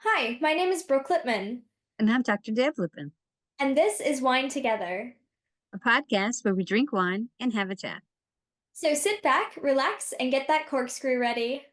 Hi, my name is Brooke Lipman, And I'm Dr. Deb Lippin, and this is Wine Together. a podcast where we drink wine and have a chat. So sit back, relax, and get that corkscrew ready.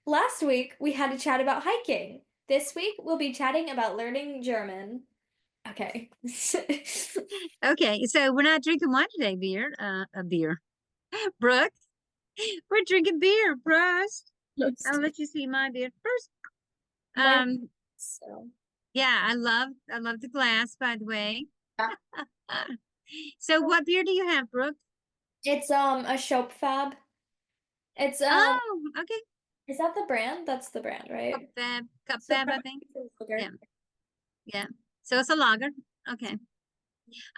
Last week, we had a chat about hiking. This week, we'll be chatting about learning German. Okay. Okay, so we're not drinking wine today, beer. Brooke, we're drinking beer, Prost. I'll let you see my beer first. Mine, so. Yeah, I love the glass, by the way. Yeah. So what beer do you have, Brooke? It's a Shopfab. It's Oh, okay. is that the brand? That's the brand, right? Cup So fab, I probably think. it's a lager. Yeah, yeah. So it's a lager. Okay.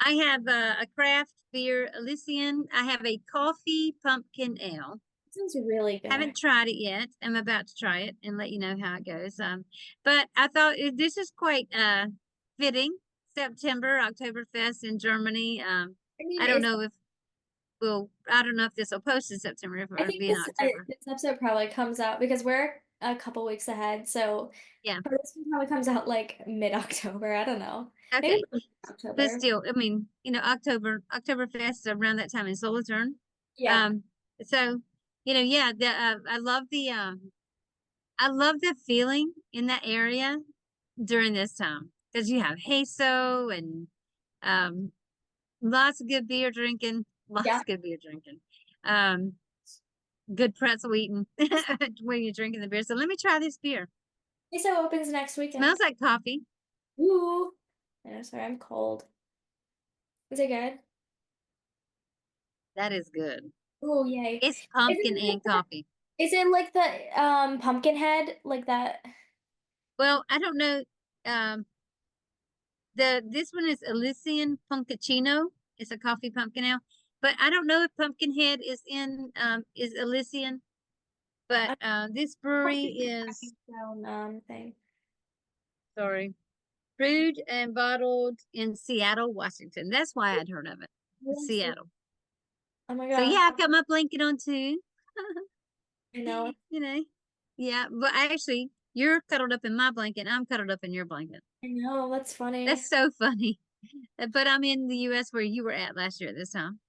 I have a craft beer, Elysian. I have a coffee pumpkin ale. It sounds really good. Haven't tried it yet. I'm about to try it and let you know how it goes. But I thought this is quite fitting. September, Oktoberfest in Germany. I mean, I don't know if I don't know if this will post in September, if I it'll think be in October. this episode probably comes out because we're a couple weeks ahead. So Yeah. this one probably comes out like mid-October. I don't know. Maybe Okay. But October. still, I mean, Oktoberfest is around that time in Solothurn. Yeah. Um, so yeah, I love the feeling in that area during this time because you have Heso and um, lots of good beer drinking, lots Yeah. of good beer drinking, um, good pretzel eating when you're drinking the beer. So let me try this beer. So opens next weekend. Smells like coffee. Ooh. I know, sorry, I'm cold. Is it good? That is good. Oh, yay. It's Is pumpkin it like and that? coffee. Is it like the pumpkin head? Like that? Well, I don't know. Um, this one is Elysian Pumpkino. It's a coffee pumpkin ale, but I don't know if Pumpkinhead is Elysian. But I'm this brewery tracking is down thing. sorry, brewed and bottled in Seattle, Washington. That's why I'd heard of it. Seattle. Oh my So God. yeah, I've got my blanket on too. I know. You know, yeah. But actually, you're cuddled up in my blanket. I'm cuddled up in your blanket. I know. That's funny. That's so funny. But I'm in the U.S. where you were at last year at this time,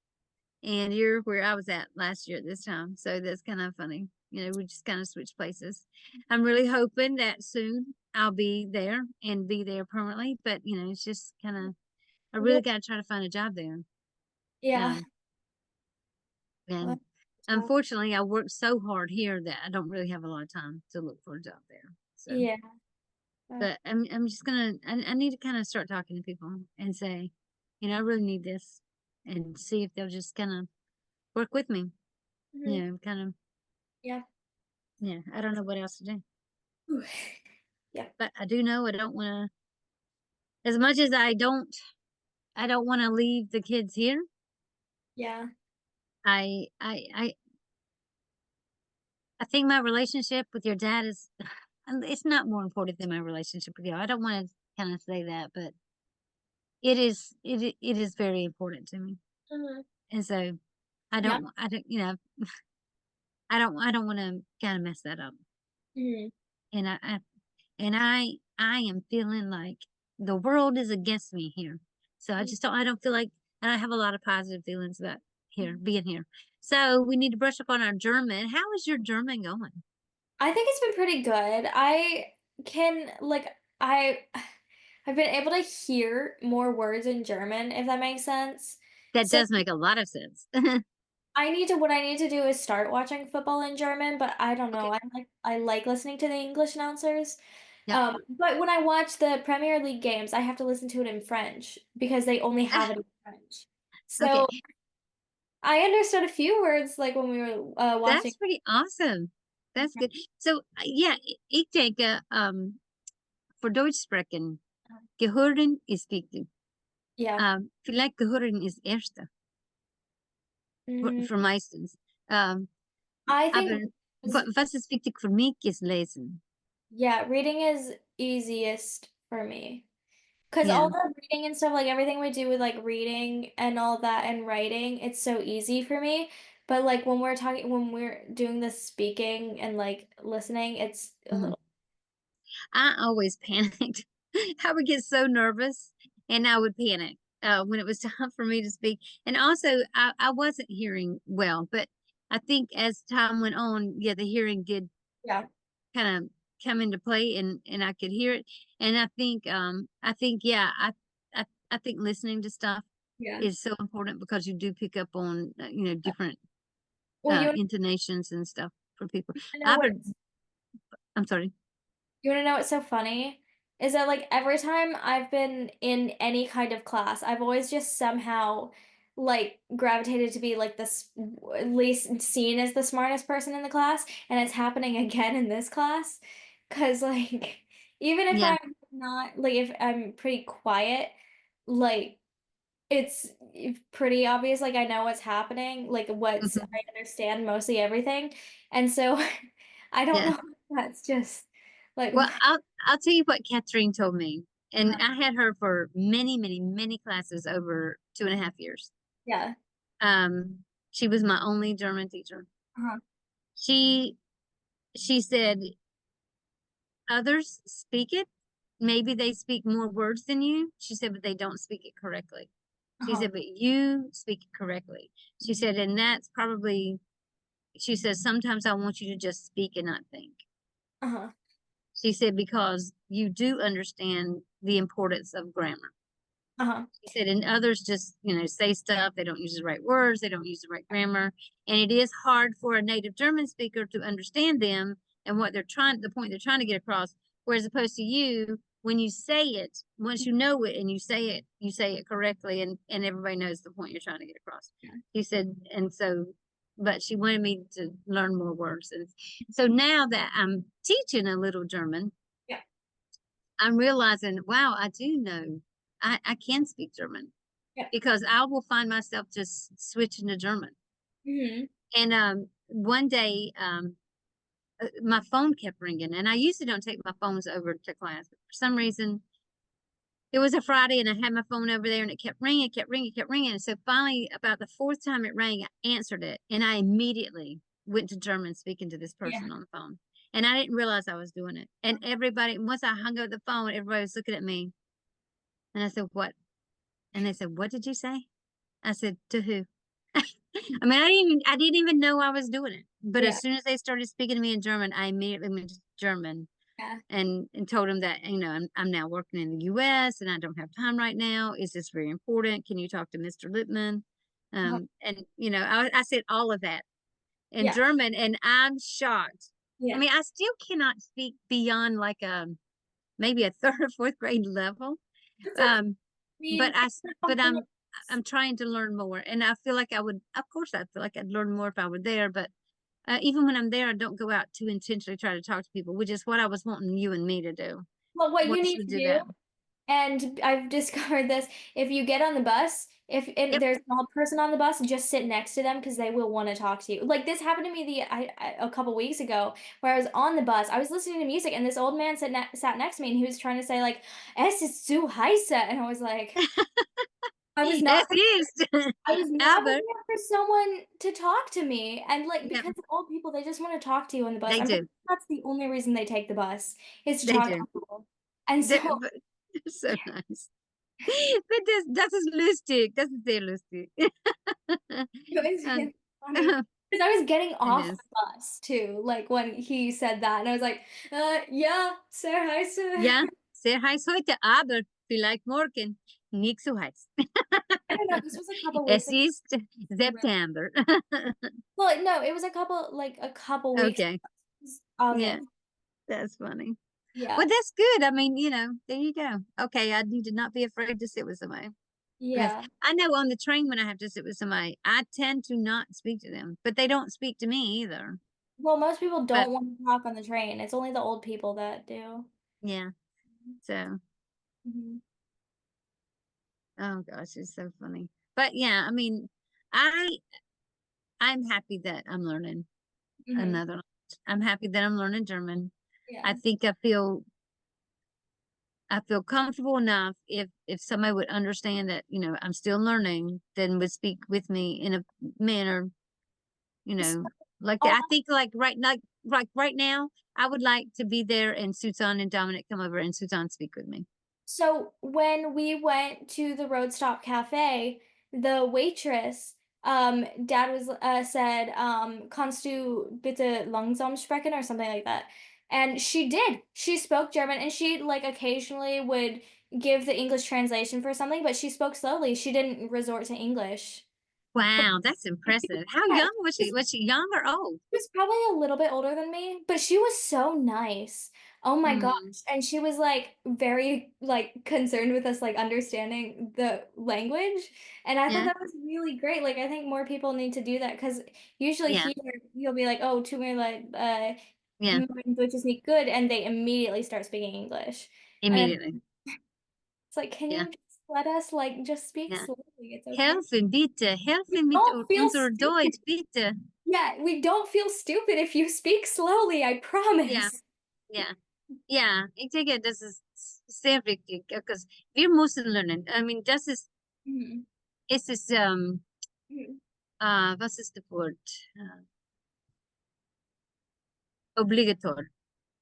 and you're where I was at last year at this time. So that's kind of funny. We just kind of switch places. I'm really hoping that soon I'll be there and be there permanently. But it's just kind of I Well, really got to try to find a job there. yeah. Um, Well, and unfortunately, I work so hard here that I don't really have a lot of time to look for a job there. So, yeah. but I'm just I need to kind of start talking to people and say, I really need this, and see if they'll just kind of work with me. Mhm. Kind of. Yeah. Yeah, I don't know what else to do. Ooh. Yeah. But I do know I don't want to, as much as I don't want to leave the kids here. Yeah. I, I, I, I think my relationship with your dad is, and it's not more important than my relationship with you. I don't want to kind of say that, but it is very important to me. Mhm. And so Yeah. I don't, I don't want to kind of mess that up. Mhm. And I am feeling like the world is against me here. So I don't feel like, and I have a lot of positive feelings about being here. So we need to brush up on our German. How is your German going? I think it's been pretty good. I can like I I've been able to hear more words in German, if that makes sense. That So does make a lot of sense. what I need to do is start watching football in German, but I don't Okay. know. I like listening to the English announcers. Yep. But when I watch the Premier League games, I have to listen to it in French because they only have it in French. Okay. So I understood a few words like when we were watching. That's pretty awesome. That's good. So yeah, ich denke, für Deutsch sprechen, gehören ist wichtig. Yeah. Vielleicht gehören ist erste Mm, für meistens. Um, I think Aber is was ist wichtig für mich ist Lesen. yeah, reading is easiest for me. 'Cause Yeah. all the reading and stuff, like, everything we do with, like, reading and all that and writing, it's so easy for me, but, like, when we're doing the speaking and, like, listening, it's a Mhm. little I always panicked. I would get so nervous and I would panic when it was time for me to speak. And also, I wasn't hearing well, but I think as time went on, yeah, the hearing did yeah, kind of come into play and I could hear it. And I think, yeah, I think listening to stuff yeah. is so important because you do pick up on, different Well, intonations and stuff for people. know I what would, I'm sorry. you wanna know what's so funny? Is that, like, every time I've been in any kind of class, I've always just somehow, like, gravitated to be, like, at least seen as the smartest person in the class, and it's happening again in this class. Cause like, even if Yeah. I'm not like, if I'm pretty quiet, like, it's pretty obvious, like, I know what's happening, like, Mhm. I understand mostly everything, and so I don't Yeah. know if that's just, like, Well, I'll tell you what Catherine told me, and uh-huh, I had her for many, many, many classes over 2.5 years. yeah, She was my only German teacher. uh-huh, She she said others speak it. Maybe they speak more words than you. She said, but they don't speak it correctly. She uh-huh, said, but you speak it correctly. She mhm, said, and that's probably, she says, sometimes I want you to just speak and not think. uh-huh, She said, because you do understand the importance of grammar. uh-huh, She said, and others just, say stuff. They don't use the right words. They don't use the right grammar. And it is hard for a native German speaker to understand them and the point they're trying to get across. Whereas opposed to you, when you say it, once you know it and you say it correctly and everybody knows the point you're trying to get across. yeah, She said, and so, but she wanted me to learn more words. And so now that I'm teaching a little German, yeah, I'm realizing, wow, I do know. I can speak German yeah, because I will find myself just switching to German. mhm, And one day, my phone kept ringing, and I usually don't take my phones over to class. But for some reason, it was a Friday, and I had my phone over there, and it kept ringing, kept ringing, kept ringing. And so finally, about the fourth time it rang, I answered it, and I immediately went to German speaking to this yeah, person on the phone. And I didn't realize I was doing it. And everybody, once I hung up the phone, everybody was looking at me. And I said, what? And they said, what did you say? I said, to who? I mean, I didn't even know I was doing it. But yeah, as soon as they started speaking to me in German, I immediately went to German yeah, and told them that, I'm now working in the US and I don't have time right now. Is this very important? Can you talk to Mr. Lippman? uh-huh, And I said all of that in yeah, German and I'm shocked. I yeah. mean, I still cannot speak beyond like maybe a third or fourth grade level. That's okay. Um, I mean, but but compliments. I'm trying to learn more, and I feel like I would. Of course, I feel like I'd learn more if I were there. But even when I'm there, I don't go out to intentionally try to talk to people, which is what I was wanting you and me to do. Well, what you Was need to to do do, that. and I've discovered this, if you get on the bus, if and Yep. there's an old person on the bus, just sit next to them because they will want to talk to you. Like this happened to me a couple weeks ago, where I was on the bus, I was listening to music, and this old man sat next to me, and he was trying to say like, "Es ist zu heiße," and I was like, I was not. Es ist. I was not Aber prepared for someone to talk to me, and, like, yep, because old people, they just wanna talk to you on the bus. they I'm pretty do. sure that's the only reason they take the bus, is to They talk to do. people, and so But they're so nice. But das ist lustig. Das ist sehr lustig. it was um, really funny because I was getting it off the is. bus too, like, when he said that, and I was like, ja, sehr heiße." Ja, sehr heiß heute, aber vielleicht morgen nicht so heiß. I don't know, this was a couple weeks Es ago. ist September. Well, no, it was a couple weeks Okay. ago. It was Yeah, August. that's funny. Yeah. Well, that's good. I mean, there you go. Okay, I need to not be afraid to sit with somebody because Yeah. I know on the train when I have to sit with somebody, I tend to not speak to them, but they don't speak to me either. Well, most people But don't wanna talk on the train, it's only the old people that do. yeah, so Mhm. oh gosh, it's so funny. But yeah, I mean, I I'm happy that I'm learning. Mhm. another language. I'm happy that I'm learning German. I Yeah. think I feel comfortable enough if somebody would understand that, I'm still learning, then would speak with me in a manner, you So, know, like that. oh, I think like right now, I would like to be there and Susan and Dominic come over and Susan speak with me. so when we went to the Road Stop Cafe, the waitress, Dad was said, kannst du bitte langsam sprechen or something like that. And she did. She spoke German and she like occasionally would give the English translation for something, but she spoke slowly. She didn't resort to English. Wow, that's impressive. How Yeah, young was she? Was she young or old? she was probably a little bit older than me, but she was so nice. Oh my gosh. Mm, And she was like very like concerned with us like understanding the language. And I thought yeah, that was really great. Like I think more people need to do that because usually yeah, here you'll be like, oh, tut mir leid, yeah, mein Deutsch is nicht good, and they immediately start speaking English. And immediately. it's like, can Yeah, you just let us like just speak yeah. slowly? It's okay. Helfen, bitte, We helfen mit don't feel unser stupid. Deutsch, bitte. Yeah, we don't feel stupid if you speak slowly, I Ja, promise. ja, ja. Ich denke, das ist sehr wichtig, because wir müssen lernen. I mean, Mhm. es ist, Mhm. was ist das Wort? Obligator.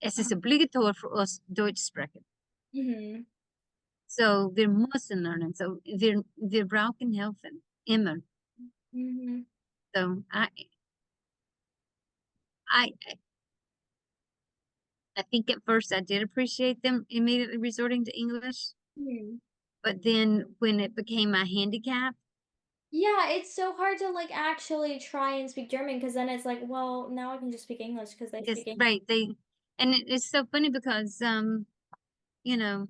Es ist obligator für uns Deutsch sprechen. Mhm. So, wir müssen lernen. So, wir brauchen helfen. Immer. Mhm. So, I, I think at first I did appreciate them immediately resorting to English, Mhm. but then when it became my handicap, Yeah, it's so hard to like actually try and speak German because then it's like, well, now I can just speak English because they yes, speak English. right, and it's so funny because, you know,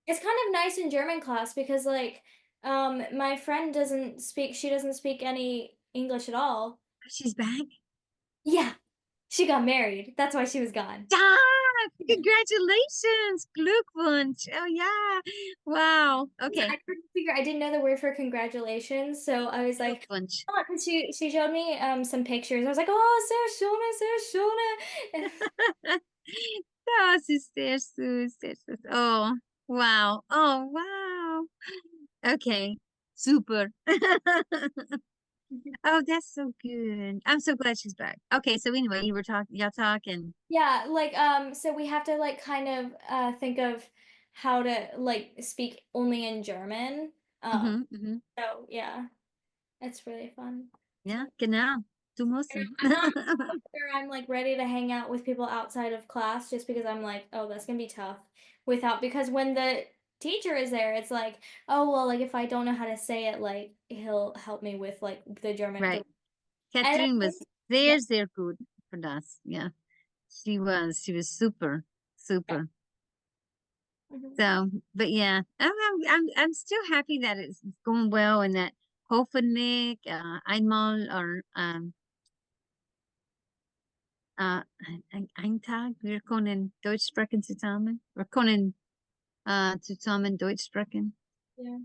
It's kind of nice in German class because like my friend she doesn't speak any English at all. she's back. Yeah, she got married. That's why she was gone. Ah, congratulations, Glückwunsch. Oh yeah, wow. Okay, I couldn't figure I didn't know the word for congratulations, so I was like, Glückwunsch. oh, and she showed me some pictures. I was like, oh, sehr schöne, sehr schöne. Das ist sehr süß, sehr süß. Oh, wow. Oh, wow. Okay, super. Oh, that's so good. I'm so glad she's back. Okay, so anyway, y'all talking. Yeah, like so we have to like kind of think of how to like speak only in German. Um Mm-hmm, mm-hmm. so yeah, it's really fun. Ja, genau. Du musst. And I'm not sure I'm like ready to hang out with people outside of class just because I'm like, oh, that's gonna be tough without because when the teacher is there, it's like, oh well, like if I don't know how to say it, like he'll help me with like the German Right. and Catherine was yeah. sehr good for das. Yeah. She was super, Yeah. super. Mhm. So, but yeah, I'm still happy that it's going well and that hoffentlich einmal or ein Tag wir können Deutsch sprechen zusammen. Wir können zusammen Deutsch sprechen. Yeah.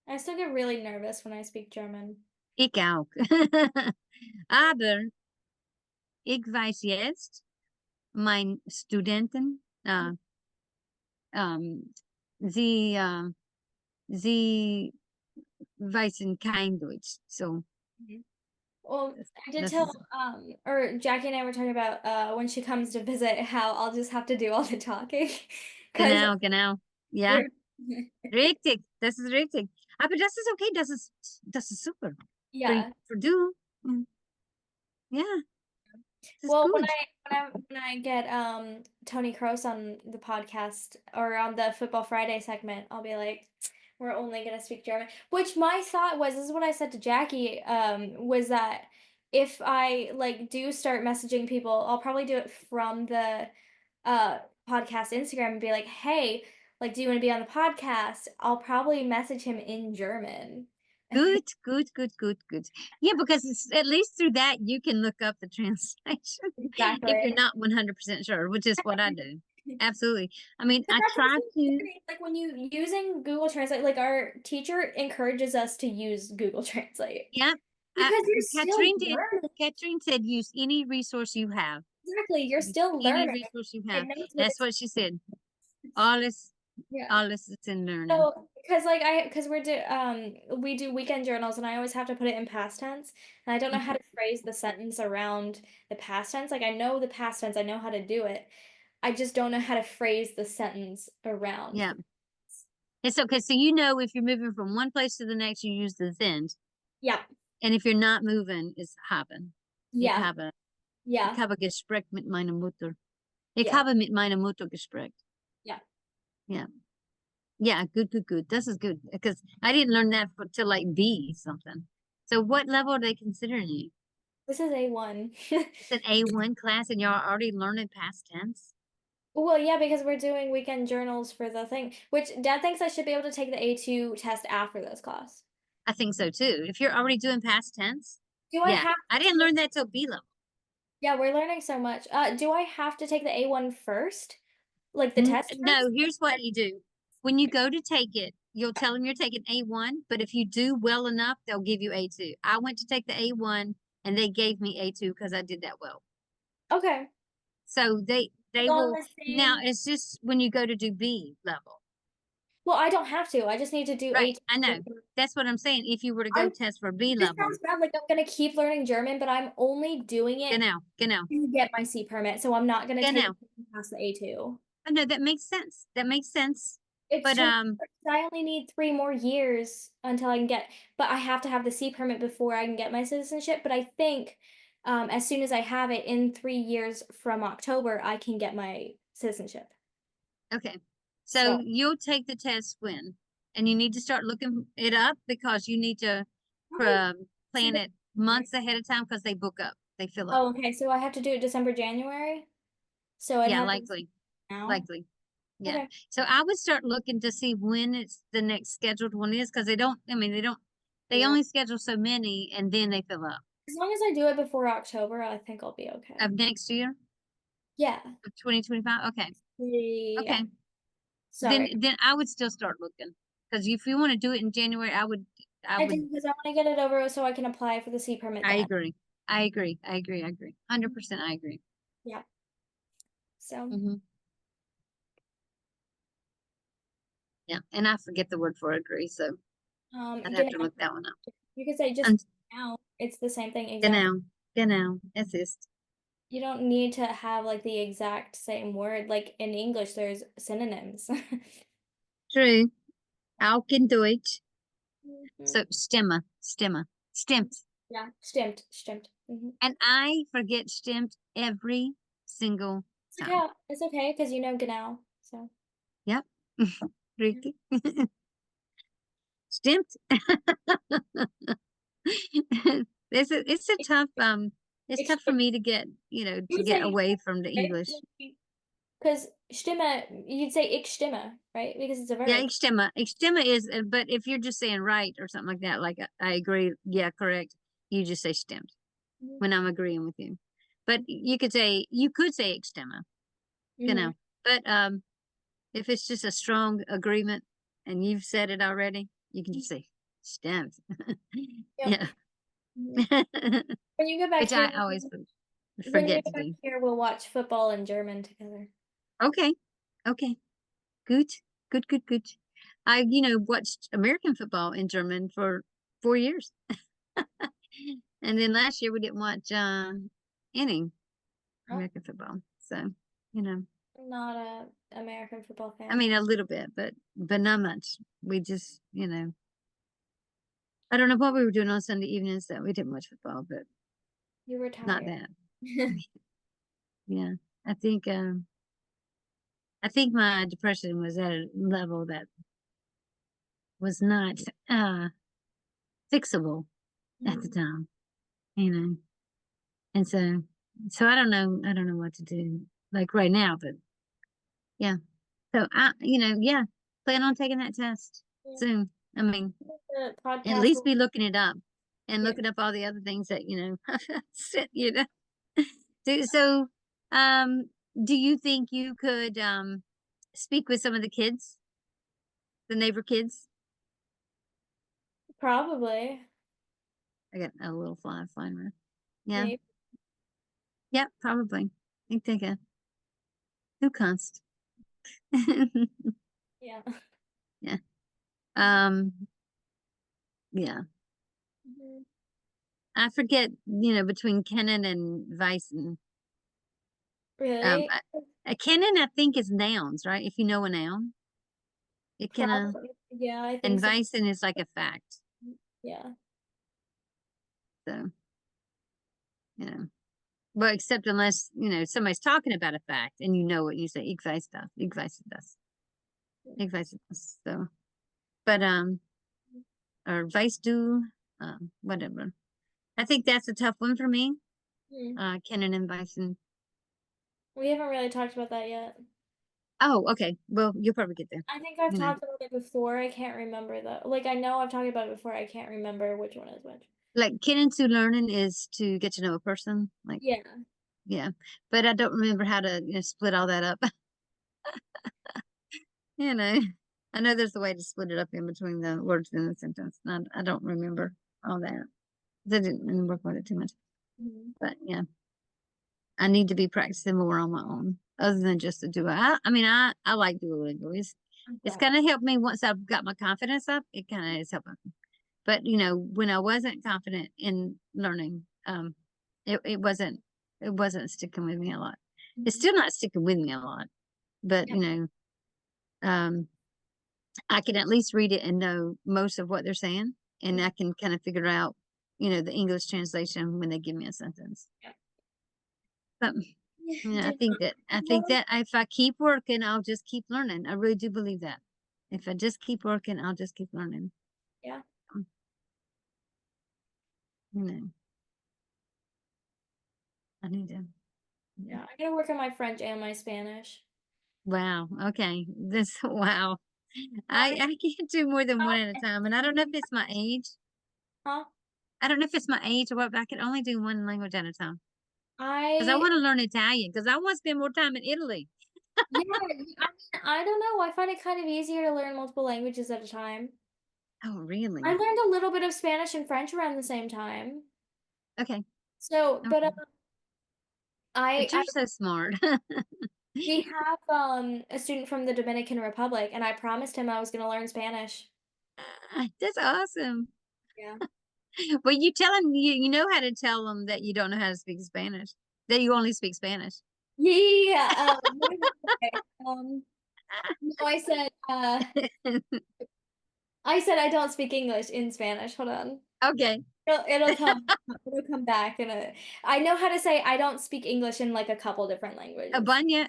I still get really nervous when I speak German. Ich auch. Aber ich weiß jetzt, mein Studenten, ähm, sie, sie weißen kein Deutsch. So, Mhm. Well, das, I did das tell ist or Jackie and I were talking about when she comes to visit how I'll just have to do all the talking because genau, genau. Ja, we're richtig. Das ist richtig. Aber das ist okay. Das ist super. yeah. Für du. Mm, ja, das ist Well, gut. when I get Tony Kroos on the podcast or on the Football Friday segment, I'll be like, we're only gonna speak German. Which my thought was, this is what I said to Jackie, was that if I like do start messaging people, I'll probably do it from the uh podcast Instagram and be like, hey, like, do you want to be on the podcast? I'll probably message him in German. Good, good, good, good, good. Yeah, because it's at least through that you can look up the translation if you're Exactly. not 100% sure, which is what I do. Absolutely. I mean, But I that's try also to. like when you using Google Translate, like our teacher encourages us to use Google Translate. Yeah. Because you're still learning. Catherine said, use any resource you have. Exactly, you're Use still any learning. resource you It have. knows what That's it's what she said. All this, yeah. all this is in learning. So, because we do weekend journals and I always have to put it in past tense and I don't know how Mhm. to phrase the sentence around the past tense. Like I know the past tense, I know how to do it. I just don't know how to phrase the sentence around Yeah. the It's okay. So you know if you're moving from one place to the next, you use the sind. yeah. And if you're not moving, it's haben. Ich Yeah. habe, ich Yeah. habe Gespräch mit meiner Mutter. Ich Yeah. habe mit meiner Mutter Gespräch. Yeah. Yeah. Yeah, good, good, good. This is good because I didn't learn that till like B something. So what level are they considering you? This is A1. It's an A1 class and you're already learning past tense? Well, yeah, because we're doing weekend journals for the thing, which Dad thinks I should be able to take the A2 test after this class. I think so too. If you're already doing past tense, Do I yeah. have I to didn't take, learn that till B level. yeah, we're learning so much. Do I have to take the A1 first? Like the test No, first? here's what you do. When you go to take it, you'll tell them you're taking A1, but if you do well enough, they'll give you A2. I went to take the A1 and they gave me A2 because I did that well. Okay. So they It's all will the now same. it's just when you go to do B level. Well, I don't have to. I just need to do Right. I know. A2. That's what I'm saying. If you were to go I'm, test for B this level, sounds bad, like I'm gonna keep learning German, but I'm only doing it genau, genau, to get my C permit, so I'm not gonna take genau. it past the A2. I know that makes sense. That makes sense. It's But just I only need 3 more years until I can get, but I have to have the C permit before I can get my citizenship. But I think as soon as I have it in 3 years from October, I can get my citizenship. okay. So So you'll take the test when? And you need to start looking it up because you need to okay. So plan it months ahead of time because they book up. They fill up. oh, okay. So I have to do it December, January. So I'd Yeah, have to likely. now. Likely. Yeah. Okay. So I would start looking to see when it's the next scheduled one is because they don't, I mean, they Yeah. only schedule so many and then they fill up. As long as I do it before October, I think I'll be okay. Of next year, Yeah. of 2025. Okay. Yeah. Okay. Sorry. Then I would still start looking because if you want to do it in January, I I would, do because I want to get it over so I can apply for the C permit I then. agree. I agree. I agree. I agree. 100% I agree. Yeah. So, Hmm. Yeah. And I forget the word for agree. So I'd have to genau. look that one up. You could say just And now. It's the same thing exactly. genau, genau, es ist. You don't need to have like the exact same word. Like in English, there's synonyms. True. Auch in Deutsch. Mhm. So Stimme, Stimme, stimmt. Yeah, stimmt. And I forget stimmt every single It's time. okay. It's okay because you know genau. So Yep. yeah. Richtig. Stimmt. It's a tough it's tough for Stimmt. me to get, You to would get say away from the right? English. Because Stimme, you'd say ich stimme, right? Because it's a Yeah, verb. ich stimme. Ich stimme is, but if you're just saying right or something like that, like I agree, yeah, correct, you just say stimmt Mhm. when I'm agreeing with you. But you could say ich stimme, you Mhm. know. But if it's just a strong agreement and you've said it already, you can just say stimmt. Yep. Yeah. Mhm. When you get back Which here, I always when you forget get to back do. here, we'll watch football in German together. Okay. Okay. Good. Good, good, good. I, watched American football in German for 4 years. And then last year we didn't watch any Oh, American football. So, you know, I'm not a American football I fan. mean a little bit, but not much. We just, I don't know what we were doing on Sunday evenings that we didn't watch football, but You were not tired. that. Yeah. I think I think my depression was at a level that was not fixable at the Mhm. time, you know. And so I don't know what to do like right now, but yeah. So yeah, plan on taking that test Yeah. soon. I mean, The at podcast least will, be looking it up and yeah, looking up all the other things that, you know. So, um, do you think you could speak with some of the kids, the neighbor kids? probably. I got a little flying around. Yeah. Maybe. Yeah, probably. I think who const. Yeah. Yeah. Um, yeah. Mhm. I forget, between Kennen and Weissen. Um, Really? I, Kennen, I think, is nouns, right? If you know a noun, it kind of, Probably. Yeah, I think and so. Weissen is like a fact. Yeah. So, you know, but except unless, somebody's talking about a fact and you know what you say, ich weiß das, ich weiß das. So, but, or weißt du, whatever. I think that's a tough one for me. Hmm. Kennen and Weissen. We haven't really talked about that yet. Oh, okay. Well, you'll probably get there, I think I've you know. talked about it before. I can't remember though. Like I know I've talked about it before. I can't remember which one is which. Like kennen to learning is to get to know a person. Like, Yeah. yeah. But I don't remember how to, split all that up. you know. I know there's a way to split it up in between the words in the sentence. And I don't remember all that. 'Cause I didn't really work with it too much. Mhm. But yeah, I need to be practicing more on my own, other than just to do it. I mean, I like Duolingo. I'm It's proud. kind of helped me once I've got my confidence up. It kind of is helping me. But when I wasn't confident in learning, it wasn't sticking with me a lot. It's Mhm. still not sticking with me a lot, but Yeah. um, I can at least read it and know most of what they're saying, and Mhm. I can kind of figure out, the English translation when they give me a sentence. Yeah. But I Did think that you if I keep working, I'll just keep learning. I really do believe that. If I just keep working, I'll just keep learning. Yeah. Um, You know, I need to. Yeah. Yeah. I gotta work on my French and my Spanish. Wow. Okay. This. Wow. I I I can't do more than one at a time, and I don't know if it's my age. huh? I don't know if it's my age or what, but I can only do one language at a time. Because I I want to learn Italian. Because I want to spend more time in Italy. yeah, I don't know. I find it kind of easier to learn multiple languages at a time. Oh, I really? learned a little bit of Spanish and French around the same time. Okay. So, but Okay. But I you're so smart. we have a student from the Dominican Republic, and I promised him I was going to learn Spanish. That's awesome. Yeah. Well, you tell them you know how to tell them that you don't know how to speak Spanish, that you only speak Spanish. Yeah. What did I say? No, I said I don't speak English in Spanish. Hold on. Okay. It'll come. It'll come back, and I know how to say I don't speak English in like a couple different languages. A bunya,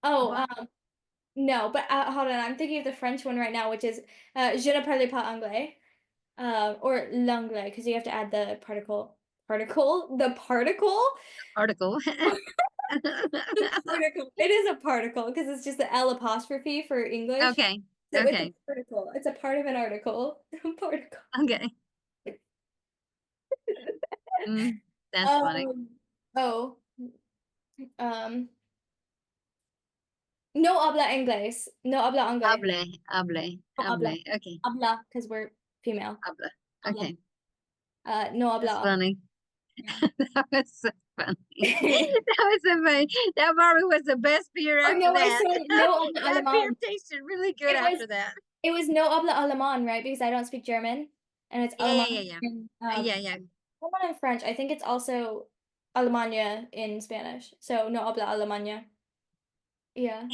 Oh, a no, but hold on. I'm thinking of the French one right now, which is je ne parle pas anglais, or l'anglais, because you have to add the particle. article. The particle. It is a particle because it's just the L apostrophe for English. Okay. So it's a Okay. particle. It's a part of an article. Particle. Okay. Mm, that's funny. Um. Oh. Um. No habla inglés. No habla anglais. No habla. hable. Okay. Habla because we're female. Hable. Habla. Okay. No That's habla. funny. Yeah. That was so funny. That was so funny. That probably was the best beer Oh after no, I that. said no habla That beer alemán. tasted really good It was after that. it was no habla alemán, right? Because I don't speak German, and it's Yeah, alemán yeah, yeah, in yeah. Yeah, alemán in French. I think it's also Alemania in Spanish. So no habla Alemania. Yeah.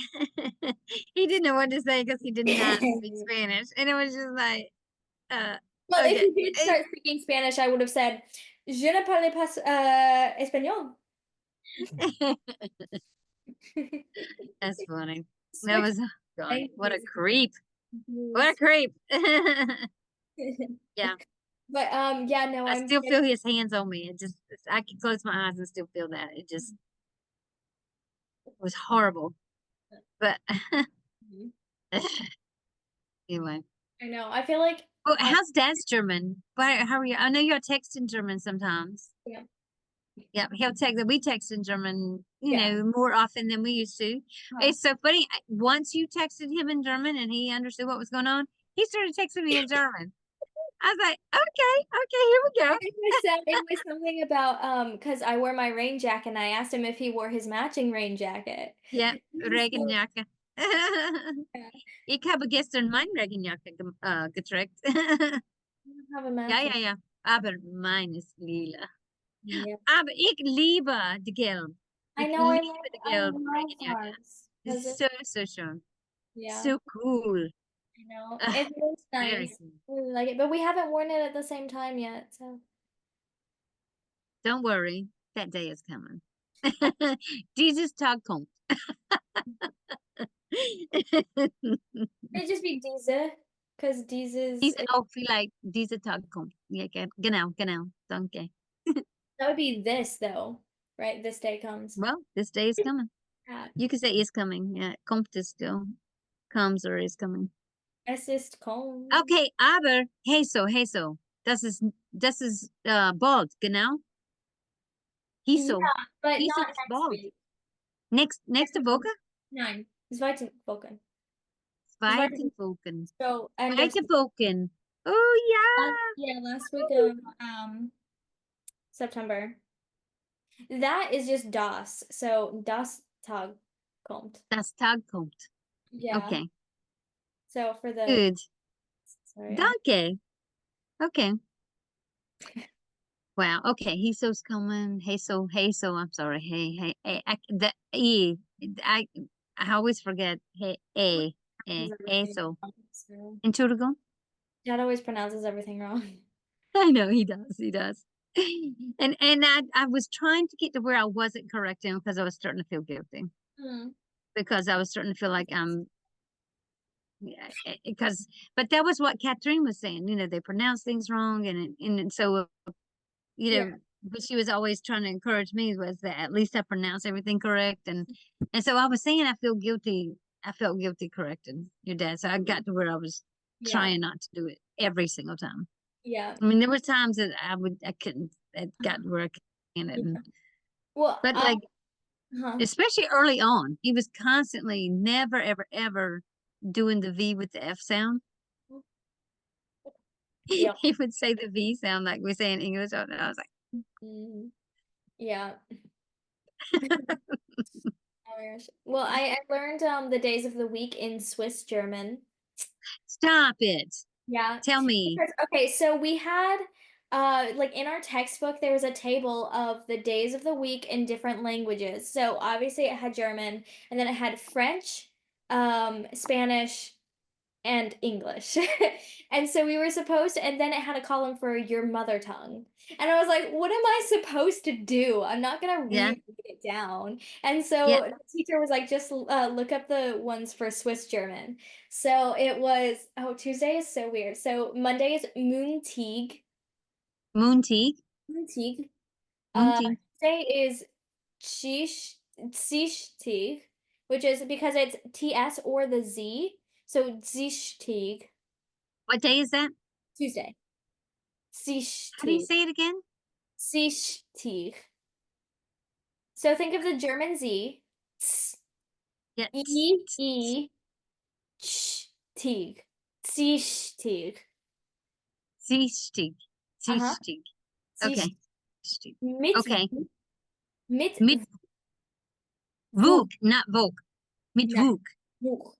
yeah. He didn't know what to say because he did not speak Spanish. And it was just like, uh, Well, if okay. he did start speaking Spanish, I would have said, "Je ne parle pas español." That's funny. That Switch was, oh God, what a languages. creep. What a creep. Yeah. But yeah, no, I I'm still getting feel his hands on me. I can close my eyes and still feel that. It just was horrible. But anyway. I know. I feel like Well, I how's Dad's German? How are you? I know you're texting German sometimes. yeah. Yeah, he'll text. We text in German, Yeah. more often than we used to. Huh. It's so funny. Once you texted him in German and he understood what was going on, he started texting me in German. I was like, okay, here we go. It was something about because I wear my rain jacket and I asked him if he wore his matching rain jacket. Ja, So, regenjacke. yeah, Ik heb gestern mijn regenjacke getrekt. I don't have a Ja, matching. ja. Aber meine ist lila. Yeah. Aber ich liebe die gelb. I Ich know liebe die I gelbe love Regenjacke. ours Das because ist it, so schön. yeah, So cool. I know. Ah, It feels very nice. cool. I really like it, but we haven't worn it at the same time yet, so Don't worry, that day is coming. Dieses Tag kommt. it'd just be diese because dieses Diese auch vielleicht, dieser Tag kommt. Ja, genau, danke. that would be this though, right? This day comes. Well, this day is coming. Yeah. You can say is coming. Yeah, kommt is still comes or is coming. Es ist kommen. Okay, aber hey so. Das ist bald, genau. Yeah, Hiso. but Hiso not ist next bald. week. Nächste Woche? Nein, zweite Woche. Zweite Woche. So end of Zweite Woche. Oh yeah, last week ja. of September. That is just das. So das Tag kommt. Das Tag kommt. Yeah. Okay, So for the good. sorry. Danke. Okay. Wow. Okay. Hiso's coming. Hey, so. I'm sorry. Hey. I, I always forget. Hey, so. So Entschuldigung. Dad always pronounces everything wrong. I know he does. He does. And I was trying to get to where I wasn't correcting because I was starting to feel guilty Hmm. because I was starting to feel like because but that was what Catherine was saying. They pronounce things wrong, and so Yeah. what she was always trying to encourage me was that at least I pronounce everything correct. And so I was saying I feel guilty. I felt guilty correcting your dad. So I got to where I was Yeah. trying not to do it every single time. Yeah. I mean, there were times that I couldn't, it got to where I couldn't. Yeah. Well, But like, huh. especially early on, he was constantly never, ever, ever doing the V with the F sound. Yeah. He would say the V sound like we say in English. And I was like, Mhm. Yeah. Oh my gosh. Well, I learned the days of the week in Swiss German. stop it. Yeah. Tell me. Okay, so we had like in our textbook there was a table of the days of the week in different languages. So obviously it had German and then it had French, Spanish, and English. And so we were supposed to, and then it had a column for your mother tongue. And I was like, what am I supposed to do? I'm not gonna Yeah. read it down. And Yeah. so the teacher was like, just look up the ones for Swiss German. So it was, oh, Tuesday is so weird. So Monday is Montag. Moonteague. Montag. Moonteague. Tuesday is Sichtig, which is because it's TS or the Z. So Sichtig. What day is that? Tuesday. How do you Sichtig. say it again? Sichtig. So think of the German Z. Ts, Yeah. E, ch, tig. Sichtig. Sichtig. Uh-huh. Sichtig. Sich, Okay. Sichtig. mit, Okay. mit, Mit Wug. Vuk, not Vok. Mit No, Vuk. Wug.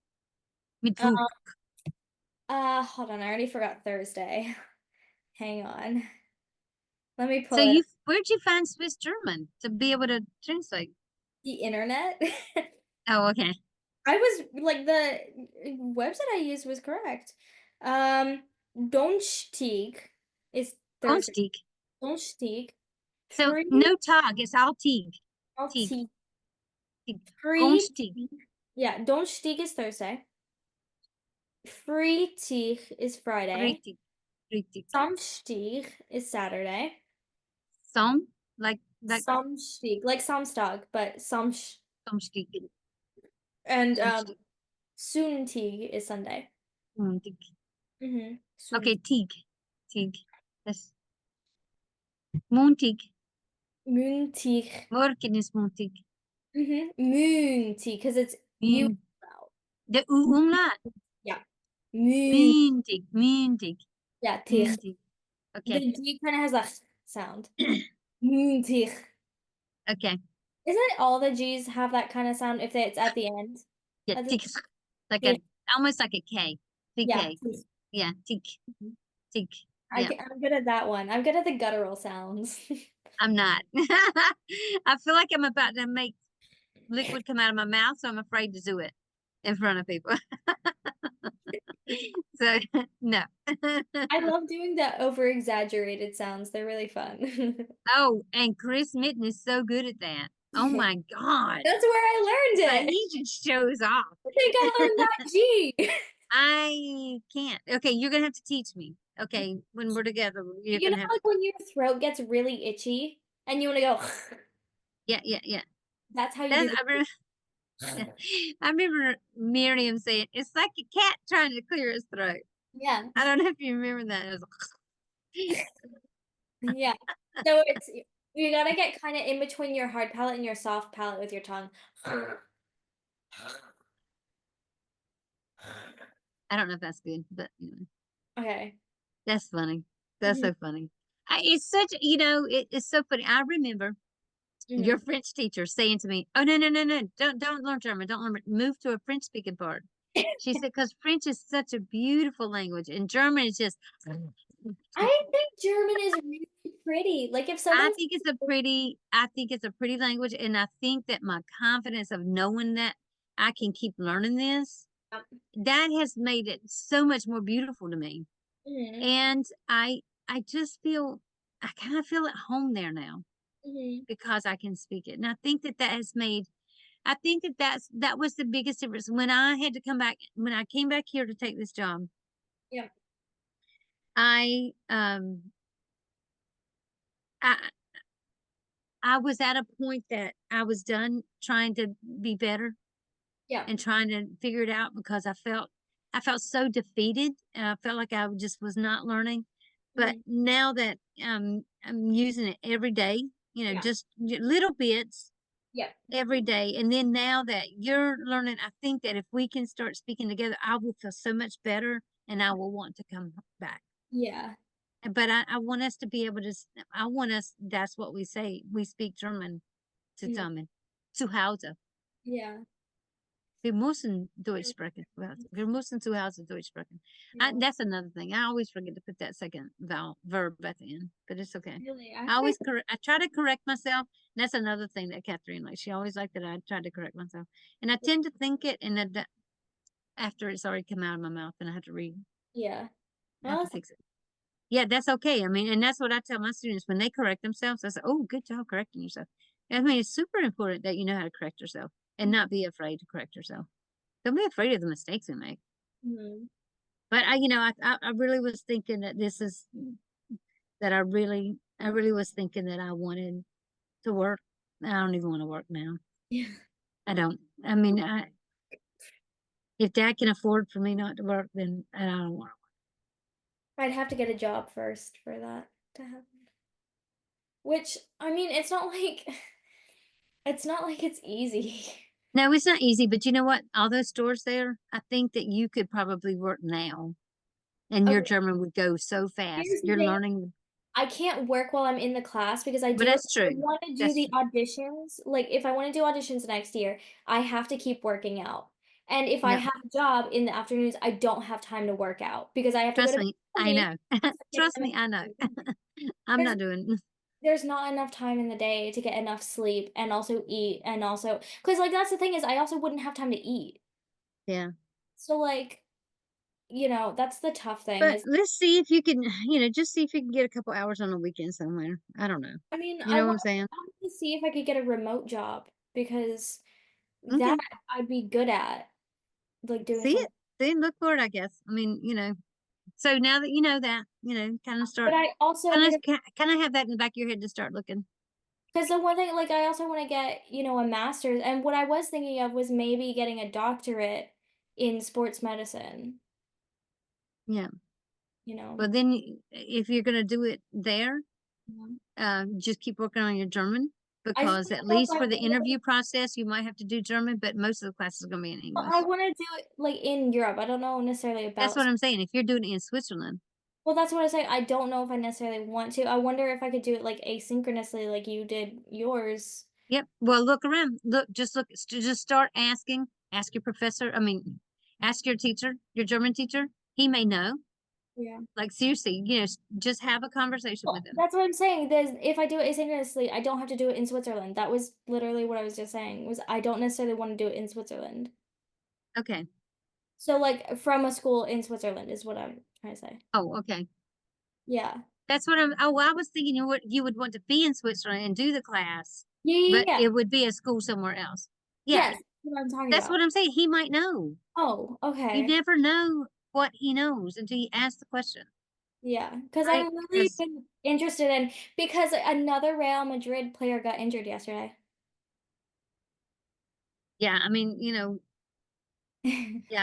Mit Uh, Vuk. hold on. I already forgot Thursday. Hang on. Let me So pull it up. where'd you find Swiss German to be able to translate? The internet. Oh, okay. I was like the website I used was correct. Donstieg is Thursday. Onstig. Donstieg. So Free no tag, it's all tig. Tig. Tea. Tig. Free Onstig. Yeah, Donstieg is Thursday. Freitag is Friday. Richtig. Richtig. Samstag is Saturday. Som, like Samstag, like Samstag, but Samstig. and Samstig. Sonntag is Sunday. Montig. Mm-hmm. Okay, tig. Tig. That's Montig. Montag. Morgen is Montig. Mm-hmm. Moontig, because it's you. Min. De umlaut. Yeah. Moon. Myndig. Myndig. Yeah, Tich. Teeth. The Okay. D kind of has a sound. Tich. Okay. Isn't all the G's have that kind of sound if it's at the end? Yeah, Of the tick. Like a Tich. almost like a K. Yeah, TK. Tich. Yeah, tick, Mhm. tick. Yeah, I'm good at that one. I'm good at the guttural sounds. I'm not. I feel like I'm about to make liquid come out of my mouth, so I'm afraid to do it in front of people. So no. I love doing the over exaggerated sounds. They're really fun. Oh, and Chris Mitten is so good at that. Oh my God. That's where I Like learned it. he just shows off. I think I learned that G. I can't. Okay, you're gonna have to teach me. Okay, when we're together, you're You know, gonna have to. like when your throat gets really itchy and you want to go, Yeah, yeah, yeah. that's how you That's do yeah. the. I remember Miriam saying it's like a cat trying to clear his throat. Yeah, I don't know if you remember that. It was yeah. So it's you gotta get kind of in between your hard palate and your soft palate with your tongue. I don't know if that's good, but Okay. that's funny. That's Mhm, so funny. It's such, it's so funny. I remember your mhm. French teacher saying to me, "Oh no, no, no, no! Don't learn German. Don't learn. Move to a French speaking part." She said, "Because French is such a beautiful language, and German is just." I think German is really pretty. Like if someone's I think it's a pretty language, and I think that my confidence of knowing that I can keep learning this, that has made it so much more beautiful to me. Mhm, And I just feel I kind of feel at home there now mhm. because I can speak it. And I think that that has made I think that that was the biggest difference when I had to come back when I came back here to take this job. Yep. I I I was at a point that I was done trying to be better Yep. and trying to figure it out because I felt so defeated. I felt like I just was not learning. But Mhm. now that I'm using it every day, Yeah. just little bits Yep. every day. And then now that you're learning, I think that if we can start speaking together, I will feel so much better and I will want to come back. Yeah. But I want us to be able to, I want us, that's what we say. We speak German Mhm. zusammen, zu Hause. Yeah. Wir müssen Deutsch sprechen. Wir müssen zu Hause Deutsch sprechen. Yeah. That's another thing. I always forget to put that second verb at the end, but it's okay. Really, I try to correct myself. And that's another thing that Catherine likes. She always liked that I try to correct myself. And I tend to think it and that after it's already come out of my mouth and I have to yeah. I have Well, to fix it. Yeah, that's okay. I mean, and that's what I tell my students when they correct themselves. I say, "Oh, good job correcting yourself." I mean, it's super important that you know how to correct yourself and not be afraid to correct yourself. Don't be afraid of the mistakes we make. mhm. But I really was thinking that this is that I really was thinking that I wanted to work. I don't even want to work now. Yeah. I don't. I mean, if Dad can afford for me not to work, then I don't want I'd have to get a job first for that to happen. Which, I mean, it's not like it's not like it's easy. No, it's not easy, but you know what? All those stores there, I think that you could probably work now and your Okay, German would go so fast. here's the You're thing. learning, I can't work while I'm in the class because I but do that's I true. wanna do That's the true. auditions, like, if I wanna do auditions next year, I have to keep working out, and if I Yep. have a job in the afternoons, I don't have time to work out because I have to go Trust to me. I clinic, know. get Trust them me. I know. exercise. I'm There's not doing, there's not enough time in the day to get enough sleep and also eat and also because like, that's the thing is I also wouldn't have time to eat. yeah. So, like, that's the tough thing But is let's see if you can, just see if you can get a couple hours on the weekend somewhere. I don't know. I mean, You know what I'm saying? I wanted to see if I could get a remote job because that Okay. I'd be good at, like, doing See from it. Then look for it, I guess. I mean, so now that you know that, but I also because kind of have that in the back of your head to start looking. the one thing, like, I also wanna get, a master's, and what I was thinking of was maybe getting a doctorate in sports medicine, Yeah. you know? But then if you're going to do it there, Mhm. just keep working on your German I just because don't at know if least I for the wanna interview process, you might have to do German, but most of the classes are going to be in I English. wanna do it, like, in Europe, I don't know necessarily That's about what I'm saying. If you're doing it in Switzerland, Well, that's what I say. I don't know if I necessarily want to. I wonder if I could do it like asynchronously, like you did yours. Yep. Well, look around. Look, just start asking. Ask your professor. I mean, ask your teacher, your German teacher. He may know. Yeah. Like seriously, just have a conversation with Well, him. that's what I'm saying. If I do it asynchronously, I don't have to do it in Switzerland. That was literally what I was just saying, was I don't necessarily want to do it in Switzerland. Okay. So like from a school in Switzerland is what I'm trying to say. Oh, okay. Yeah. That's what I'm. Oh, I was thinking you would want to be in Switzerland and do the class, Yeah, yeah, but yeah. it would be a school somewhere else. Yeah, Yes, that's what I'm talking that's about. what I'm saying. He might know. Oh, You okay. never know what he knows until you ask the question, Yeah, because right? I'm really Because been interested in because another Real Madrid player got injured yesterday. yeah, I mean, yeah,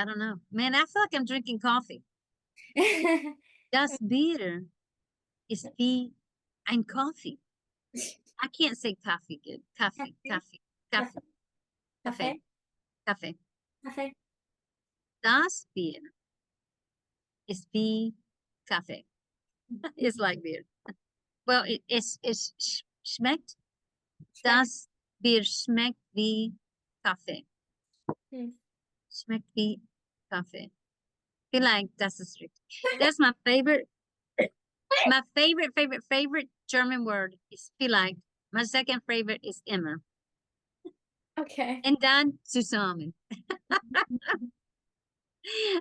I don't know, man. I feel like I'm drinking coffee. Das Bier ist wie ein Coffee. I can't say coffee good. Coffee, Cafe, coffee, coffee, cafe, coffee, coffee. cafe. Das Bier ist wie Kaffee. It's like beer. Well, es schmeckt. Schmeckt. Das Bier schmeckt wie Kaffee. Hm. Schmeckt wie Kaffee. Vielleicht das ist richtig. That's my favorite. My favorite German word is vielleicht. My second favorite is immer. Okay. And dann zusammen.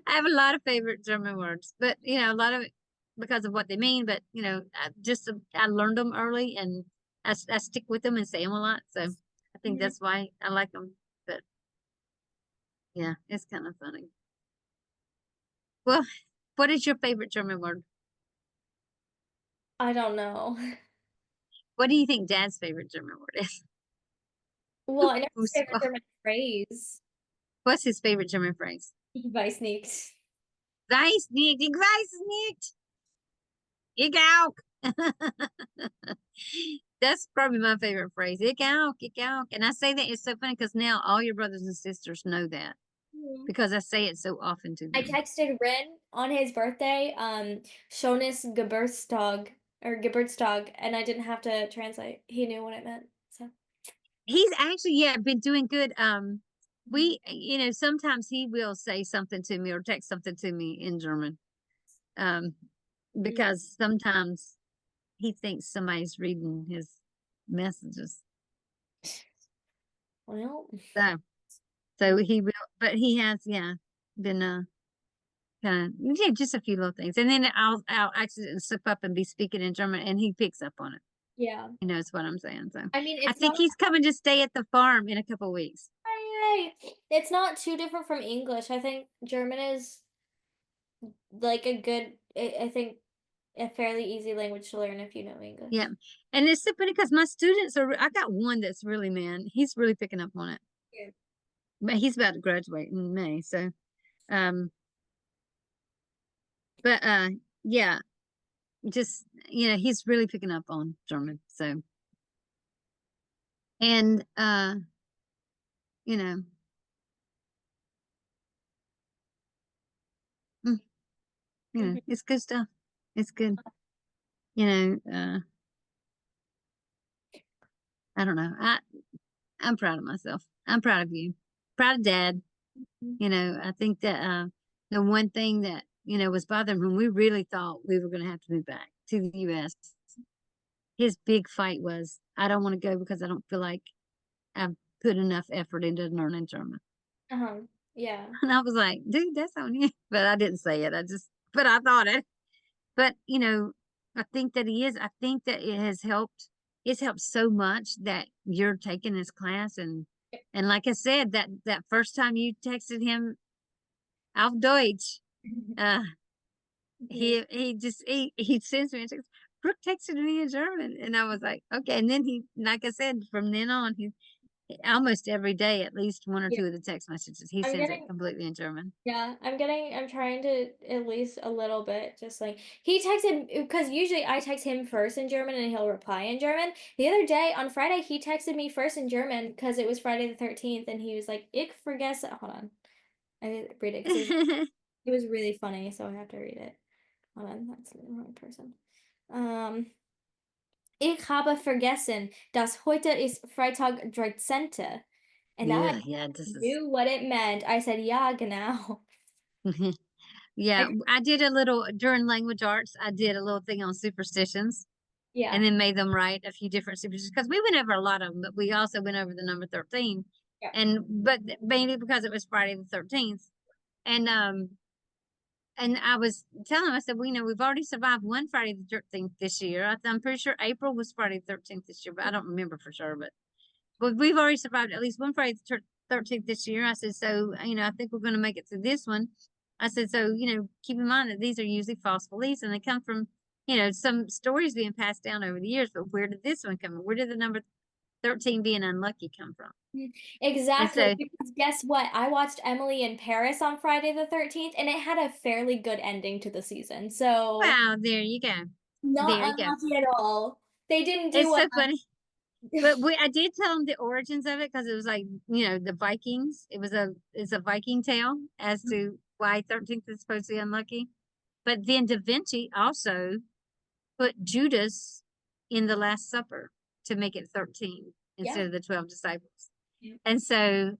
I have a lot of favorite German words, but a lot of it because of what they mean. But I learned them early, and I stick with them and say them a lot. So I think Mhm. that's why I like them. But yeah, it's kind of funny. Well, what is your favorite German word? I don't know. What do you think Dad's favorite German word is? Well, I know his favorite Fußball. German phrase. What's his favorite German phrase? Ich weiß nicht. Weiß nicht, ich weiß es nicht. Ich auch. That's probably my favorite phrase. Ich auch, ich auch. And I say that it's so funny because now all your brothers and sisters know that Mhm. because I say it so often to I them. texted Rin on his birthday, Schönes Geburtstag or Geburtstag, and I didn't have to translate. He knew what it meant. So. He's actually, yeah, been doing good. Mhm. Sometimes he will say something to me or text something to me in German. Um, Mhm. because sometimes he thinks somebody's reading his messages. Well, So, so he will, but he has, yeah, been kind of yeah, just a few little things, and then I'll accidentally slip up and be speaking in German, and he picks up on it. yeah. He knows what I'm saying. So I mean, I it's think not. he's coming to stay at the farm in a couple of weeks. Yay. It's not too different from English. I think German is like a good, I think, a fairly easy language to learn if you know Yeah, English. and it's so funny because my students are. I got one that's really man. He's really picking up on it, Yeah. but he's about to graduate in May. So, um, but yeah, just he's really picking up on German. So, and you know, mm, Mhm. it's good stuff. It's good. You know, I don't know. I'm proud of myself. I'm proud of you. Proud of Dad. I think that the one thing that was bothering him, we really thought we were going to have to move back to the U.S. His big fight was, I don't want to go because I don't feel like I've put enough effort into learning German. Uh-huh. Yeah. And I was like, dude, that's on you. But I didn't say it. But I thought it. But, I think that he is. I think that it has helped. It's helped so much that you're taking this class. And like I said, that first time you texted him auf Deutsch, uh, Mhm. he sends me a text. Brooke texted me in German. And I was like, okay. And then like I said, from then on, he almost every day, at least one or Yeah. two of the text messages, he I'm sends it getting completely in German. Yeah, I'm trying to at least a little bit, just like he texted because usually I text him first in German and he'll reply in German. The other day on Friday, he texted me first in German because it was Friday the 13th and he was like, "Ich vergesse." Hold on, I didn't read it because it was really funny, so I have to read it. Oh, man, that's the wrong person. Ich habe vergessen, dass heute ist Freitag 13. And now I Yeah, this is knew what it meant. I said, ja, genau. yeah, I, I did a little during language arts, I did a little thing on superstitions yeah, and then made them write a few different superstitions because we went over a lot of them, but we also went over the number 13. yeah, But mainly because it was Friday the 13th. And and I was telling him, I said, well, we've already survived one Friday the 13th this year. I'm pretty sure April was Friday the 13th this year, but I don't remember for sure. But we've already survived at least one Friday the 13th this year. I said, so, I think we're going to make it through this one. I said, so, keep in mind that these are usually false beliefs and they come from, some stories being passed down over the years. But where did this one come from? Where did the number 13 being unlucky come from? And exactly. so, Because guess what? I watched Emily in Paris on Friday the 13th, and it had a fairly good ending to the season. So, wow, there you go. not There you go. unlucky at all. They didn't do It's what so funny. But I did tell them the origins of it because it was like, the Vikings. It's a Viking tale as to why 13th is supposed to be unlucky. But then Da Vinci also put Judas in the Last Supper to make it 13 Yeah. instead of the 12 disciples. Yeah. And so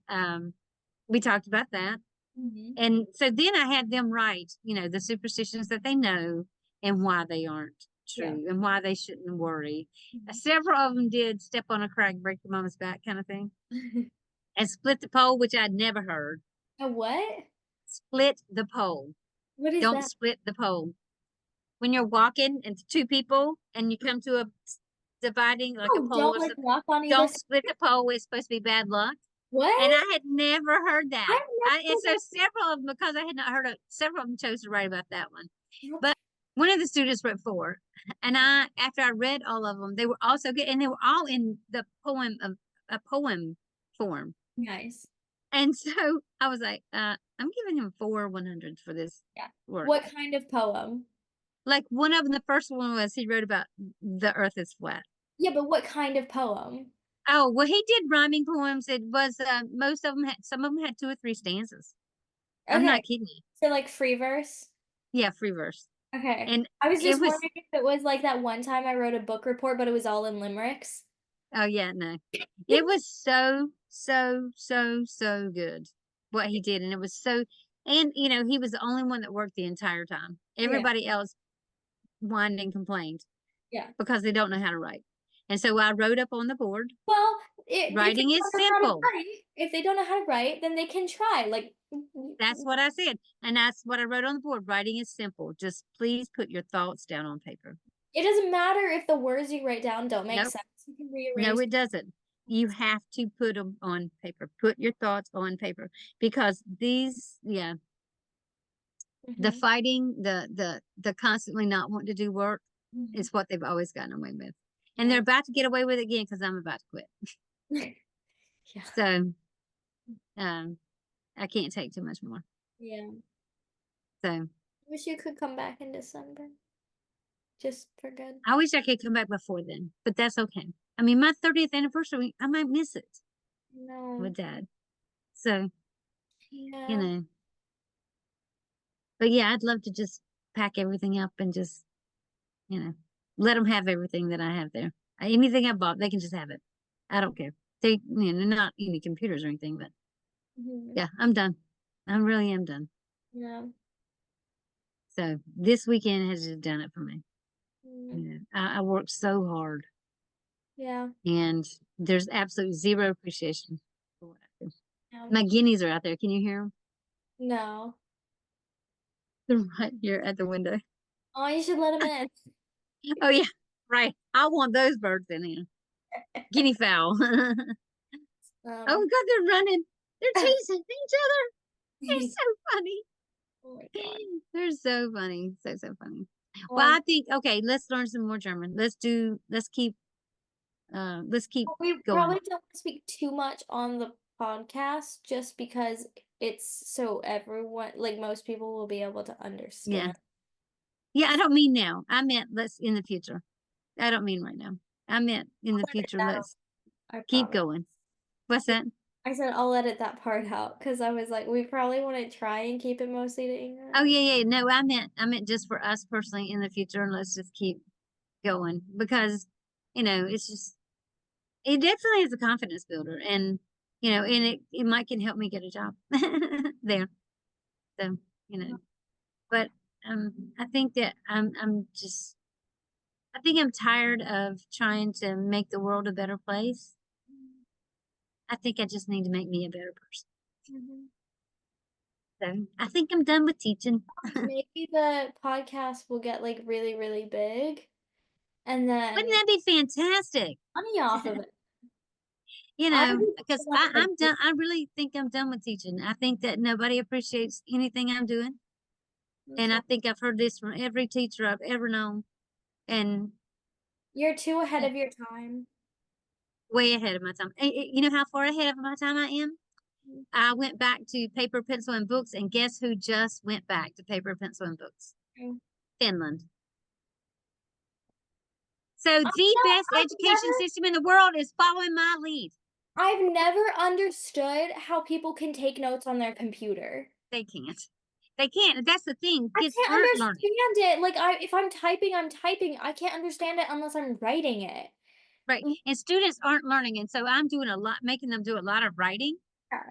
we talked about that. Mhm. And so then I had them write, the superstitions that they know and why they aren't Yeah. true and why they shouldn't worry. Mhm. Several of them did step on a crack, break your mama's back kind of thing. And split the pole, which I'd never heard. A what? Split the pole. What is Don't that? split the pole. When you're walking and two people and you come to a dividing like a Oh, pole don't or like something, walk on either don't side. split the pole. It's supposed to be bad luck. And What? I had never heard that. I've And so never several of them, because I had not heard of several of them chose to write about that one. heard. But one of the students wrote four. And after I read all of them, they were also good. And they were all in the poem of a poem form. Nice. And so I was like, I'm giving him 4 100s for this Yeah. work. What kind of poem? Like one of them, the first one was he wrote about the earth is flat. Yeah, but what kind of poem? Oh, well, he did rhyming poems. It was most of them some of them had 2 or 3 stanzas. I'm Okay. not kidding you. So like free verse? Yeah, free verse. Okay. And I was it just was, wondering if it was like that one time I wrote a book report, but it was all in limericks. oh yeah, no. It was so, so, so, so good what he did. And it was so, and he was the only one that worked the entire time. Yeah. Everybody else whined and complained Yeah. because they don't know how to write. And so I wrote up on the board, Well, if they writing is don't know how to simple. write, if they don't know how to write, then they can try. Like, That's what I said. And that's what I wrote on the board. Writing is simple. Just please put your thoughts down on paper. it doesn't matter if the words you write down don't make Nope. sense. You can No, rearrange. it doesn't. You have to put them on paper. Put your thoughts on paper because yeah, the Mhm. fighting, the constantly not wanting to do work Mhm. is what they've always gotten away with. And they're Yeah. about to get away with it again because I'm about to quit. Yeah. So I can't take too much more. Yeah. So Wish you could come back in December. Just for good. I wish I could come back before then, but that's okay. I mean, my 30th anniversary, I might miss it No. with Dad. So, you Yeah. know, but yeah, I'd love to just pack everything up and just, let them have everything that I have there. Anything I bought, they can just have it. I don't care. They, not any computers or anything, but Mhm. yeah, I'm done. I really am done. Yeah. So this weekend has just done it for me. Mm. I worked so hard Yeah. and there's absolutely zero appreciation for what I do. Yeah. My guineas are out there. Can you hear them? No. They're right here at the window. Oh, you should let him in. Oh yeah, right. I want those birds in here. Guinea fowl. Oh Um, God, they're running. They're chasing each other. They're oh so funny. my God. They're so funny. So so funny. Well, Well, I think okay, let's learn some more German. Let's keep we going. probably don't speak too much on the podcast just because it's so everyone, like most people will be able to Yeah. understand. Yeah, I don't mean now. I meant let's in the future. I don't mean right now. I meant in the Clear it future, down, let's I keep promise. going. What's that? I said I'll edit that part out because I was like, we probably want to try and keep it mostly to Oh English. yeah, yeah. No, I meant just for us personally in the future, and let's just keep going because, it's just it definitely is a confidence builder, and and it might can help me get a job there. So, you know, but I think that I think I'm tired of trying to make the world a better place. I think I just need to make me a better person. Mhm. So I think I'm done with teaching. Maybe the podcast will get like really, really big and Wouldn't then that be fantastic? money off of it. I Because just like I'm done. I really think I'm done with teaching. I think that nobody appreciates anything I'm doing. And I so think I've heard this from every teacher I've ever known, and you're too ahead uh, of your time. way ahead of my time. You know how far ahead of my time I am? I went back to paper, pencil, and books, and guess who just went back to paper, pencil, and books? Mm. Finland. So I the know, best education system in the world is following my lead. I've never understood how people can take notes on their computer. They can't. They can't. That's the thing. I Kids can't aren't learning. understand it. Like if I'm typing, I'm typing. I can't understand it unless I'm writing it. Right. Mm, And students aren't learning. And so I'm doing a lot, making them do yeah. a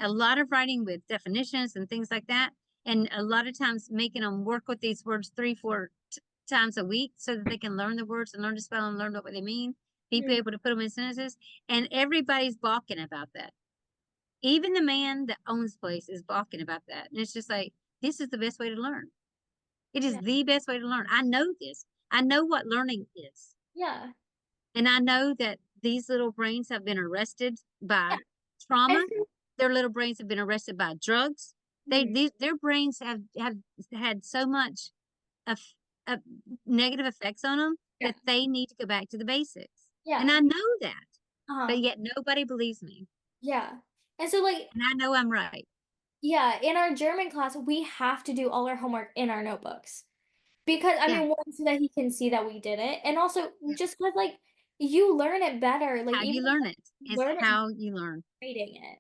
lot of writing with definitions and things like that. And a lot of times making them work with these words three, four times a week so that they can learn the words and learn to spell and learn what they mean, be Mm, able to put them in sentences. And everybody's balking about that. Even the man that owns the place is balking about that. And it's just like, this is the best way to learn. It is yeah. the best way to learn. I know this. I know what learning is. Yeah. And I know that these little brains have been arrested Yeah. by I trauma. feel, Their little brains have been arrested by drugs. mm, Their brains have had so much of, of negative effects on them yeah. that they need to go back to the basics. And I Yeah. know that, but Uh-huh. yet nobody believes me. Yeah. And so like, And I know I'm right. yeah, in our German class, we have to do all our homework in our notebooks. Because I Yeah. mean, one, so that he can see that we did it, and also Yeah. just because like you learn it better, like How even you if learn it you is learn it how you learn. reading it.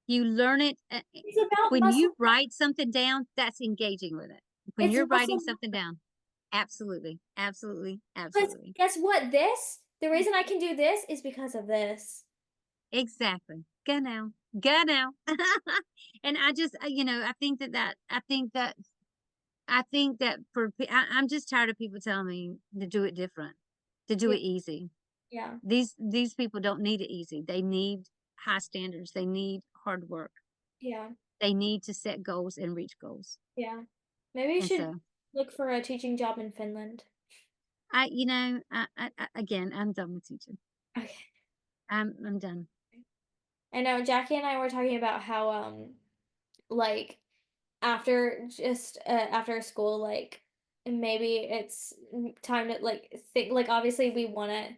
You learn it It's about when muscle. you write something down, that's engaging with it. When It's you're writing muscle something memory. down, absolutely, absolutely, Because absolutely. guess what? The reason I can do this is because of this. Exactly. Go now. Go now. And I just, I think that I'm just tired of people telling me to do it different, to do Yeah, it easy. yeah, These people don't need it easy. They need high standards. They need hard work. yeah, They need to set goals and reach goals. yeah. Maybe you And should so look for a teaching job in Finland. again, I'm done with teaching. Okay. I'm done. I know Jackie and I were talking about how like after school, like maybe it's time to like think, like obviously we want to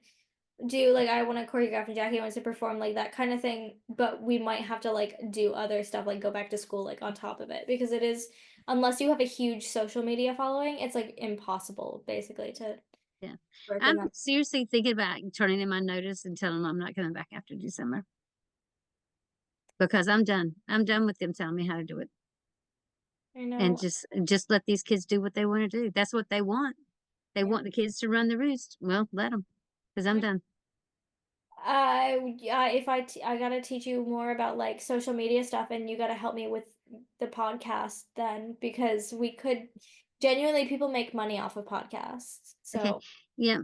do, like I want to choreograph and Jackie wants to perform, like that kind of thing, but we might have to like do other stuff, like go back to school like on top of it, because it is, unless you have a huge social media following, it's like impossible basically to Yeah. work in I'm that. seriously thinking about turning in my notice and telling them I'm not coming back after December because I'm done. I'm done with them telling me how to do it. I And know. just let these kids do what they want to do. That's what they want. They Yeah. want the kids to run the roost. Well, let them, because I'm done. I gotta teach you more about like social media stuff, and you gotta help me with the podcast then, because we could genuinely, people make money off of podcasts. Okay, So yeah,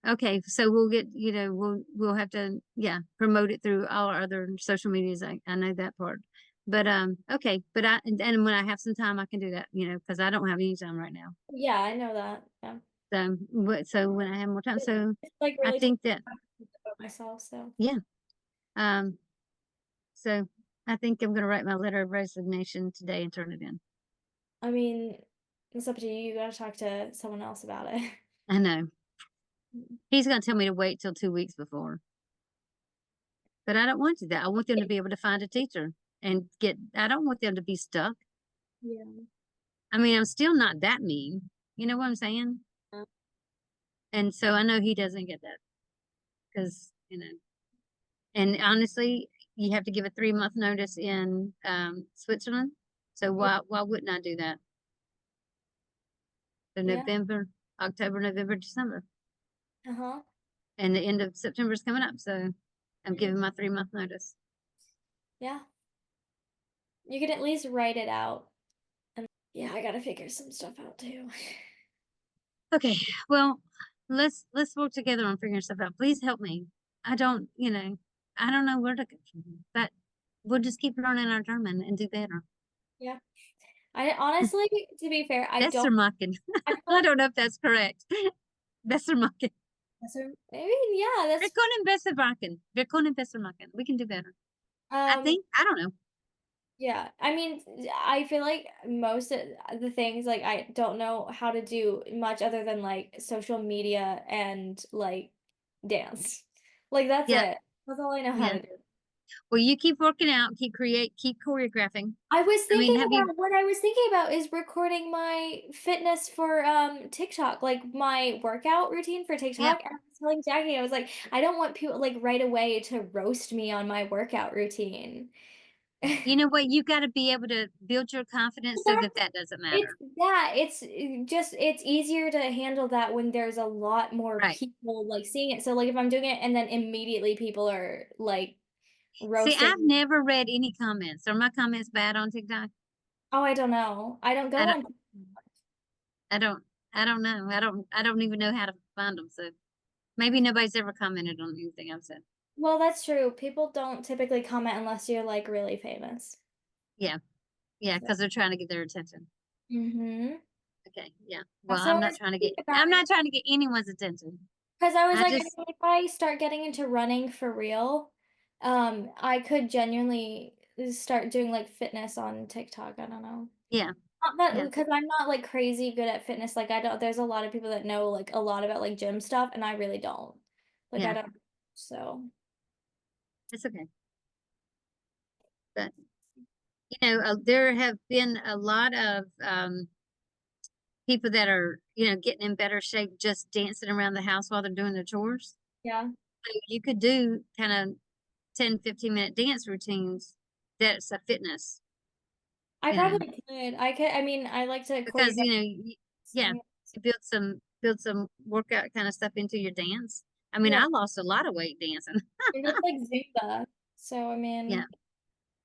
okay. So we'll get, we'll have to, yeah, promote it through all our other social medias. I know that part, but okay. But and when I have some time, I can do that. Because I don't have any time right now. yeah, I know that. Yeah. So when I have more time, so It's like I really think that, about myself, so yeah. Um, so I think I'm gonna write my letter of resignation today and turn it in. I mean, it's up to you. You gotta talk to someone else about it. I know. He's gonna tell me to wait till 2 weeks before, but I don't want to do that. I want them to be able to find a teacher and I don't want them to be stuck. Yeah. I mean, I'm still not that mean. You know what I'm saying? And so I know he doesn't get that because, and honestly, you have to give a 3-month notice in Switzerland. So Yeah. why wouldn't I do that? So Yeah. November, October, November, December, Uh-huh. and the end of September is coming up. So I'm giving my 3-month notice. Yeah. You could at least write it out. And yeah, I gotta figure some stuff out too. Okay, well, let's work together on figuring stuff out. Please help me. I don't, I don't know where to go from here, but we'll just keep learning our German and do better. Yeah. I honestly, to be fair, I don't Bessermachen. I I feel don't know if that's correct. Bessermachen. maybe yeah, Wir that's können besser machen. Wir können besser machen. We can do better. I um think. I don't know. yeah. I mean, I feel like most of the things like I don't know how to do much other than like social media and like dance. Like that's Yeah, it. That's all I know how yeah. to do. Well, you keep working out, keep choreographing. I was I mean, thinking have you? about what I was thinking about is recording my fitness for TikTok, like my workout routine for Yeah. TikTok. And I was telling Jackie, I was like, I don't want people like right away to roast me on my workout routine. You know what? You got to be able to build your confidence so that That's that doesn't it's matter. that it's just it's easier to handle that when there's a lot more Right. people like seeing it. So like if I'm doing it and then immediately people are like See, I've roasting. never read any comments. Are my comments bad on TikTok? Oh, I don't know. I don't I go don't, on. I don't, I don't know. I don't even know how to find them. So maybe nobody's ever commented on anything I've said. Well, that's true. People don't typically comment unless you're like really famous. Yeah. Yeah. So, Cause they're trying to get their attention. mm-hmm. Okay. Yeah. Well, That's how I was thinking about I'm it. not trying to get anyone's attention. Because I was I like, I just, mean, if I start getting into running for real, I could genuinely start doing like fitness on TikTok. I don't know. yeah. Not that Yeah. because I'm not like crazy good at fitness. Like I don't, there's a lot of people that know like a lot about like gym stuff, and I really don't. Like I Yeah. don't. So It's okay. But, there have been a lot of, people that are, getting in better shape just dancing around the house while they're doing their chores. yeah, So you could do kind of 10, 15-minute dance routines. That's a fitness, I you know, probably could. I could. I mean, I like to because, choreograph. yeah, you build some workout kind of stuff into your dance. I mean, Yeah, I lost a lot of weight dancing. it's like Zumba. So I Yeah. mean,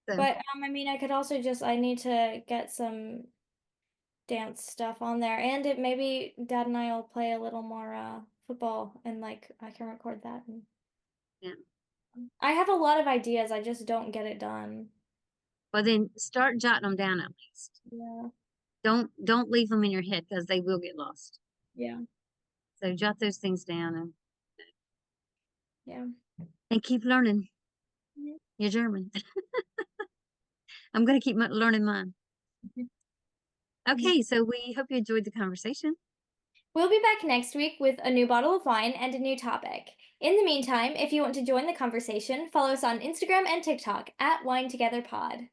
So, but I mean, I could also just I need to get some dance stuff on there, and it maybe Dad and I will play a little more football, and like I can record that. And yeah. I have a lot of ideas. I just don't get it done. Well, then start jotting them down at least. Yeah, Don't leave them in your head because they will get lost. yeah, So jot those things down yeah. and keep learning Mhm. your German. I'm going to keep learning mine. Mhm. Okay, so we hope you enjoyed the conversation. We'll be back next week with a new bottle of wine and a new topic. In the meantime, if you want to join the conversation, follow us on Instagram and TikTok at Wine Together Pod.